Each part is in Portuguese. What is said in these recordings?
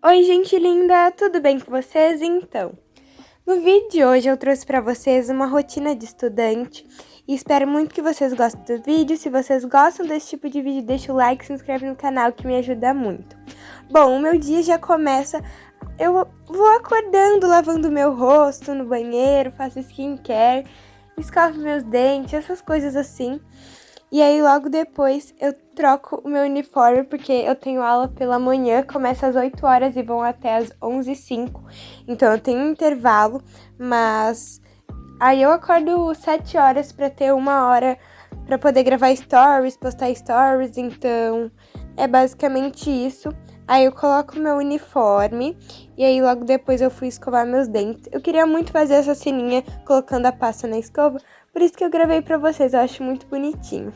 Oi, gente linda, tudo bem com vocês? Então, no vídeo de hoje eu trouxe para vocês uma rotina de estudante e espero muito que vocês gostem do vídeo. Se vocês gostam desse tipo de vídeo, deixa o like, se inscreve no canal que me ajuda muito. Bom, o meu dia já começa, eu vou acordando, lavando meu rosto no banheiro, faço skincare, escovo meus dentes, essas coisas assim. E aí, logo depois, eu troco o meu uniforme, porque eu tenho aula pela manhã, começa às 8 horas e vão até às 11h05. Então, eu tenho um intervalo, mas aí eu acordo 7 horas para ter 1 hora para poder gravar stories, postar stories. Então, é basicamente isso. Aí eu coloco meu uniforme e aí logo depois eu fui escovar meus dentes. Eu queria muito fazer essa ceninha colocando a pasta na escova, por isso que eu gravei pra vocês, eu acho muito bonitinho.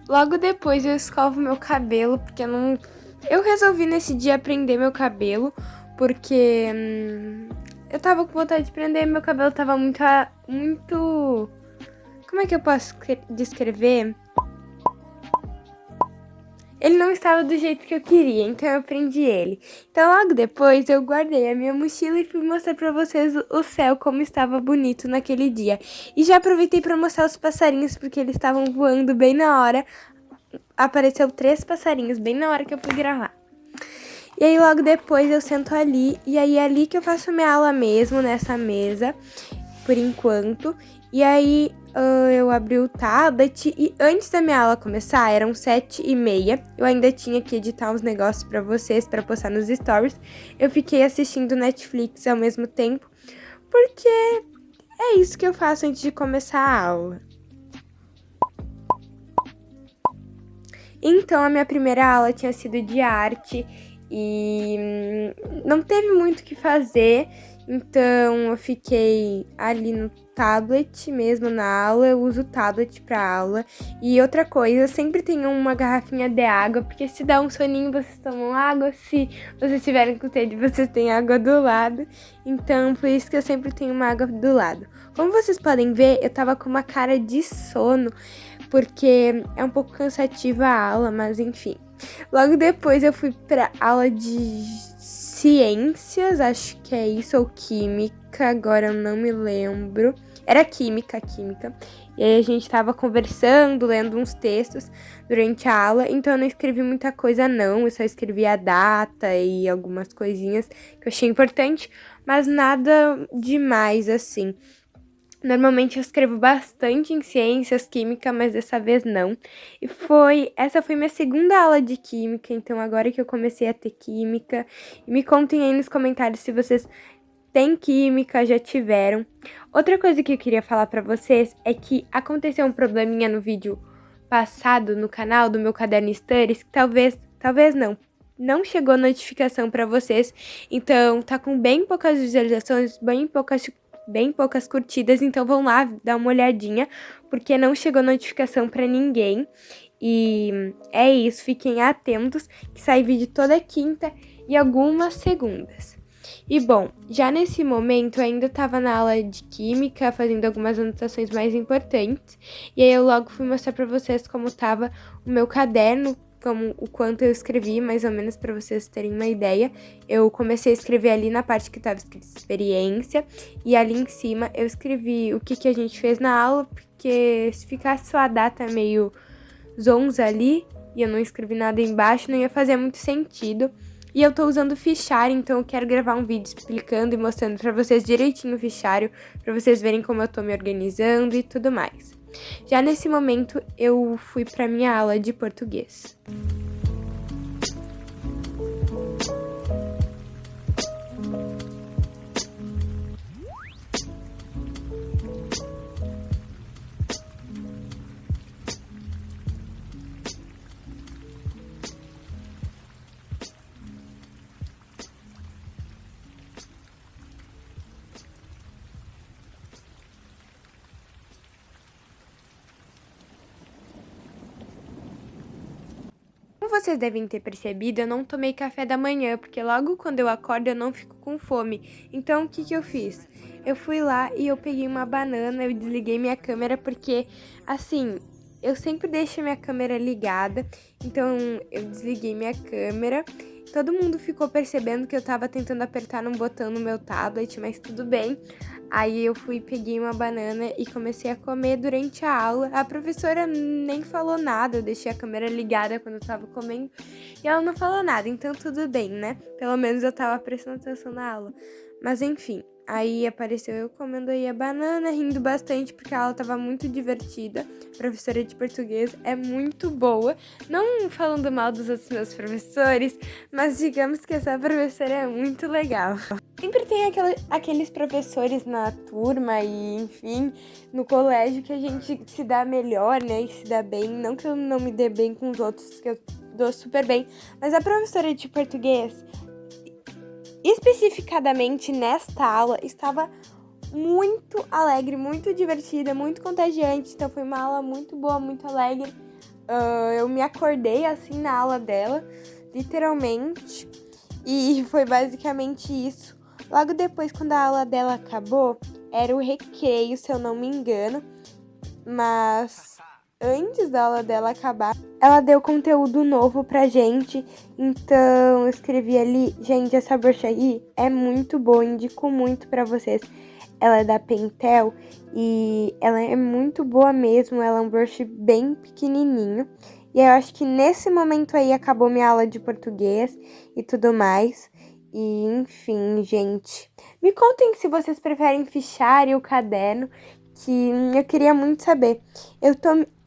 Logo depois eu escovo meu cabelo, porque eu resolvi nesse dia prender meu cabelo, porque eu tava com vontade de prender, meu cabelo tava muito... Como é que eu posso descrever? Ele não estava do jeito que eu queria, então eu prendi ele. Então logo depois eu guardei a minha mochila e fui mostrar pra vocês o céu como estava bonito naquele dia. E já aproveitei para mostrar os passarinhos porque eles estavam voando bem na hora. Apareceu 3 passarinhos bem na hora que eu fui gravar. E aí logo depois eu sento ali e aí é ali que eu faço minha aula mesmo, nessa mesa, por enquanto. E aí eu abri o tablet e antes da minha aula começar, eram 7h30, eu ainda tinha que editar uns negócios pra vocês, pra postar nos stories. Eu fiquei assistindo Netflix ao mesmo tempo, porque é isso que eu faço antes de começar a aula. Então, a minha primeira aula tinha sido de arte e não teve muito o que fazer, então eu fiquei ali no tablet mesmo na aula, eu uso o tablet para aula. E outra coisa, sempre tenho uma garrafinha de água, porque se dá um soninho vocês tomam água, se vocês tiverem com sede vocês têm água do lado, então por isso que eu sempre tenho uma água do lado. Como vocês podem ver, eu tava com uma cara de sono, porque é um pouco cansativa a aula, mas enfim. Logo depois eu fui pra aula de ciências, acho que é isso, ou química, agora eu não me lembro. Era química. E aí a gente tava conversando, lendo uns textos durante a aula, então eu não escrevi muita coisa não, eu só escrevi a data e algumas coisinhas que eu achei importante, mas nada demais assim. Normalmente eu escrevo bastante em ciências, química, mas dessa vez não. E essa foi minha segunda aula de química, então agora que eu comecei a ter química. E me contem aí nos comentários se vocês têm química, já tiveram. Outra coisa que eu queria falar pra vocês é que aconteceu um probleminha no vídeo passado no canal do meu caderno Studies, que talvez não chegou notificação pra vocês. Então tá com bem poucas visualizações, bem poucas curtidas, então vão lá dar uma olhadinha, porque não chegou notificação pra ninguém. E é isso, fiquem atentos, que sai vídeo toda quinta e algumas segundas. E bom, já nesse momento eu ainda estava na aula de química, fazendo algumas anotações mais importantes, e aí eu logo fui mostrar pra vocês como estava o meu caderno, como o quanto eu escrevi, mais ou menos para vocês terem uma ideia. Eu comecei a escrever ali na parte que estava escrito experiência, e ali em cima eu escrevi o que a gente fez na aula, porque se ficasse só a data meio zonza ali, e eu não escrevi nada embaixo, não ia fazer muito sentido. E eu tô usando o fichário, então eu quero gravar um vídeo explicando e mostrando pra vocês direitinho o fichário, pra vocês verem como eu tô me organizando e tudo mais. Já nesse momento, eu fui pra minha aula de português. vocês devem ter percebido, eu não tomei café da manhã, porque logo quando eu acordo eu não fico com fome. Então, o que que eu fiz? Eu fui lá e eu peguei uma banana, eu desliguei minha câmera, porque, assim, eu sempre deixo minha câmera ligada, então eu desliguei minha câmera. Todo mundo ficou percebendo que eu tava tentando apertar num botão no meu tablet, mas tudo bem. Aí eu fui, peguei uma banana e comecei a comer durante a aula. A professora nem falou nada, eu deixei a câmera ligada quando eu tava comendo e ela não falou nada, então tudo bem, né? Pelo menos eu tava prestando atenção na aula. Mas enfim, aí apareceu eu comendo aí a banana, rindo bastante porque a aula tava muito divertida. A professora de português é muito boa, não falando mal dos outros meus professores, mas digamos que essa professora é muito legal. Sempre tem aqueles professores na turma e, enfim, no colégio que a gente se dá melhor, né, e se dá bem. Não que eu não me dê bem com os outros, que eu dou super bem, mas a professora de português, especificadamente nesta aula, estava muito alegre, muito divertida, muito contagiante. Então foi uma aula muito boa, muito alegre. Eu me acordei assim na aula dela, literalmente, e foi basicamente isso. Logo depois, quando a aula dela acabou, era o recreio, se eu não me engano, mas antes da aula dela acabar, ela deu conteúdo novo pra gente, então eu escrevi ali, gente, essa brush aí é muito boa, indico muito pra vocês. Ela é da Pentel e ela é muito boa mesmo, ela é um brush bem pequenininho. E eu acho que nesse momento aí acabou minha aula de português e tudo mais. E enfim, gente, me contem se vocês preferem fichário ou caderno, que eu queria muito saber.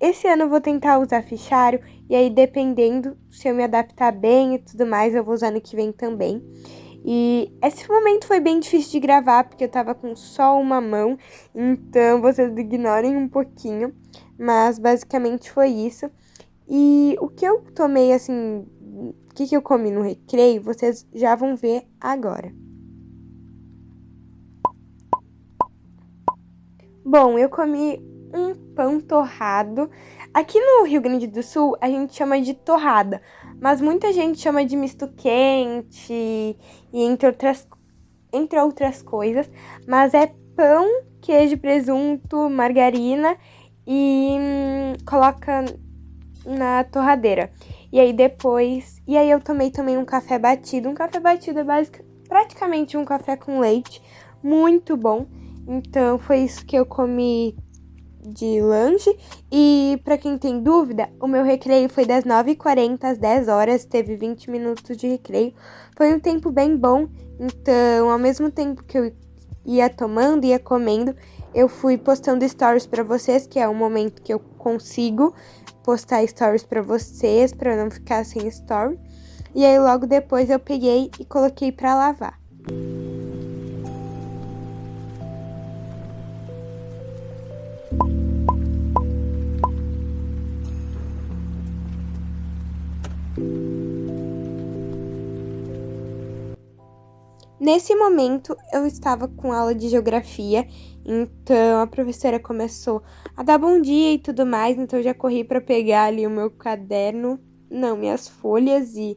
Esse ano eu vou tentar usar fichário, e aí dependendo se eu me adaptar bem e tudo mais, eu vou usar no que vem também. E esse momento foi bem difícil de gravar, porque eu tava com só uma mão, então vocês ignorem um pouquinho, mas basicamente foi isso. E o que eu tomei, assim, o que eu comi no recreio, vocês já vão ver agora. Bom, eu comi um pão torrado. Aqui no Rio Grande do Sul, a gente chama de torrada, mas muita gente chama de misto quente e entre outras coisas. Mas é pão, queijo, presunto, margarina e coloca na torradeira. E aí depois... E aí eu tomei também um café batido. Um café batido é praticamente um café com leite. Muito bom. Então foi isso que eu comi de lanche. E pra quem tem dúvida, o meu recreio foi das 9h40 às 10 horas. Teve 20 minutos de recreio. Foi um tempo bem bom. Então, ao mesmo tempo que eu ia tomando, ia comendo, eu fui postando stories pra vocês, que é o momento que eu consigo postar stories pra vocês, pra não ficar sem story. E aí logo depois eu peguei e coloquei pra lavar. Nesse momento, eu estava com aula de geografia, então a professora começou a dar bom dia e tudo mais, então eu já corri para pegar ali o meu caderno, não, minhas folhas e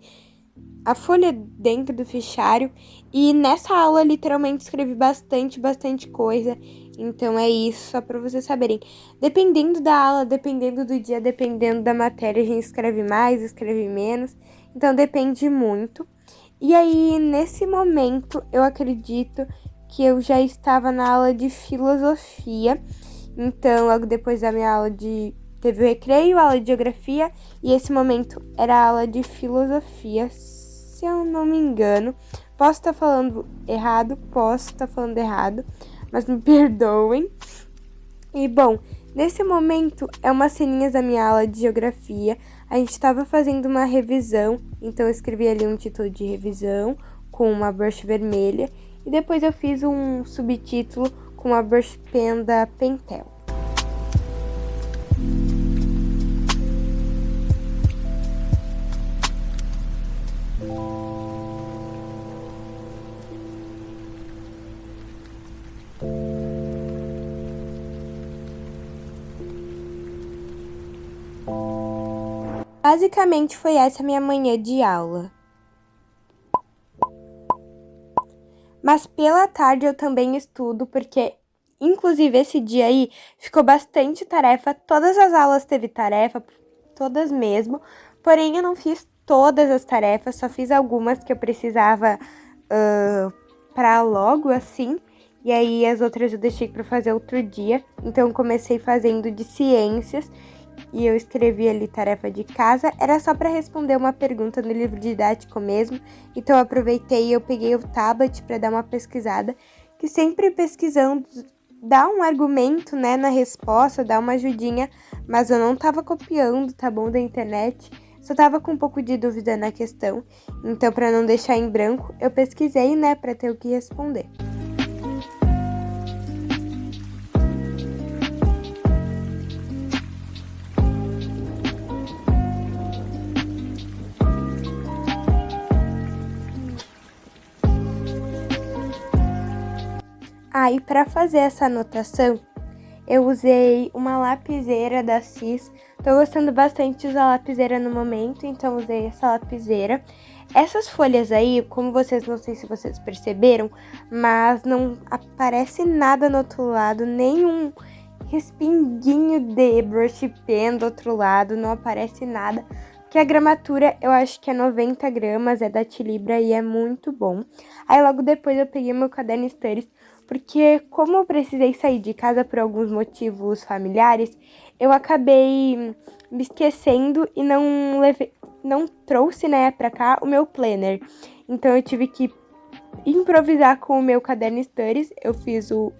a folha dentro do fichário. E nessa aula, literalmente, escrevi bastante coisa, então é isso, só para vocês saberem. Dependendo da aula, dependendo do dia, dependendo da matéria, a gente escreve mais, escreve menos, então depende muito. E aí, nesse momento, eu acredito que eu já estava na aula de filosofia. Então, logo depois da minha aula teve o recreio, aula de geografia, e esse momento era a aula de filosofia, se eu não me engano. Posso estar falando errado, mas me perdoem. E, bom, nesse momento é umas ceninhas da minha aula de geografia. A gente estava fazendo uma revisão, então eu escrevi ali um título de revisão com uma brush vermelha. E depois eu fiz um subtítulo com uma brush pen da Pentel. Basicamente foi essa minha manhã de aula. Mas pela tarde eu também estudo, porque inclusive esse dia aí ficou bastante tarefa. Todas as aulas teve tarefa, todas mesmo. Porém, eu não fiz todas as tarefas, só fiz algumas que eu precisava para logo assim. E aí as outras eu deixei para fazer outro dia. Então eu comecei fazendo de ciências e eu escrevi ali tarefa de casa. Era só para responder uma pergunta no livro didático mesmo. Então eu aproveitei e eu peguei o tablet para dar uma pesquisada, que sempre pesquisando dá um argumento, né, na resposta, dá uma ajudinha, mas eu não tava copiando, tá bom, da internet. Só tava com um pouco de dúvida na questão. Então, para não deixar em branco, eu pesquisei, né, para ter o que responder. E para fazer essa anotação, eu usei uma lapiseira da Cis. Tô gostando bastante de usar lapiseira no momento, então usei essa lapiseira. Essas folhas aí, como vocês, não sei se vocês perceberam, mas não aparece nada no outro lado, nenhum respinguinho de brush pen do outro lado, não aparece nada. Porque a gramatura eu acho que é 90 gramas, é da Tilibra e é muito bom. Aí logo depois eu peguei meu caderno Studies, porque como eu precisei sair de casa por alguns motivos familiares, eu acabei me esquecendo e não trouxe, né, pra cá o meu planner. Então eu tive que improvisar com o meu caderno Studies.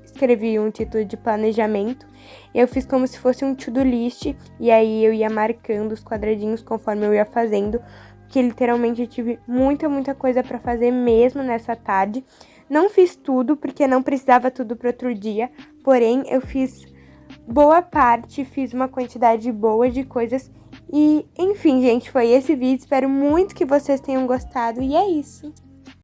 Escrevi um título de planejamento. Eu fiz como se fosse um to-do list e aí eu ia marcando os quadradinhos conforme eu ia fazendo, porque literalmente eu tive muita coisa para fazer mesmo nessa tarde. Não fiz tudo, porque não precisava tudo para outro dia, porém eu fiz boa parte, fiz uma quantidade boa de coisas. E, enfim, gente, foi esse vídeo. Espero muito que vocês tenham gostado e é isso.